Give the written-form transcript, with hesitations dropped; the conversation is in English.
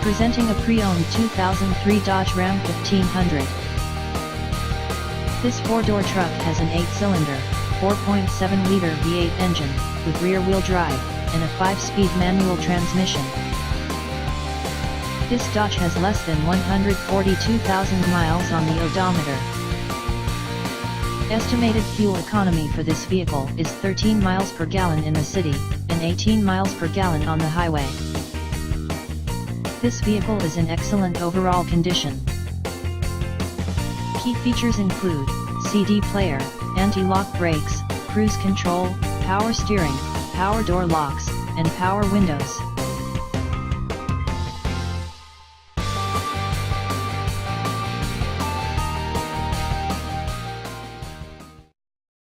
Presenting a pre-owned 2003 Dodge Ram 1500. This four-door truck has an 8-cylinder, 4.7-liter V8 engine, with rear-wheel drive, and a 5-speed manual transmission. This Dodge has less than 142,000 miles on the odometer. Estimated fuel economy for this vehicle is 13 miles per gallon in the city, and 18 miles per gallon on the highway. This vehicle is in excellent overall condition. Key features include CD player, anti-lock brakes, cruise control, power steering, power door locks, and power windows.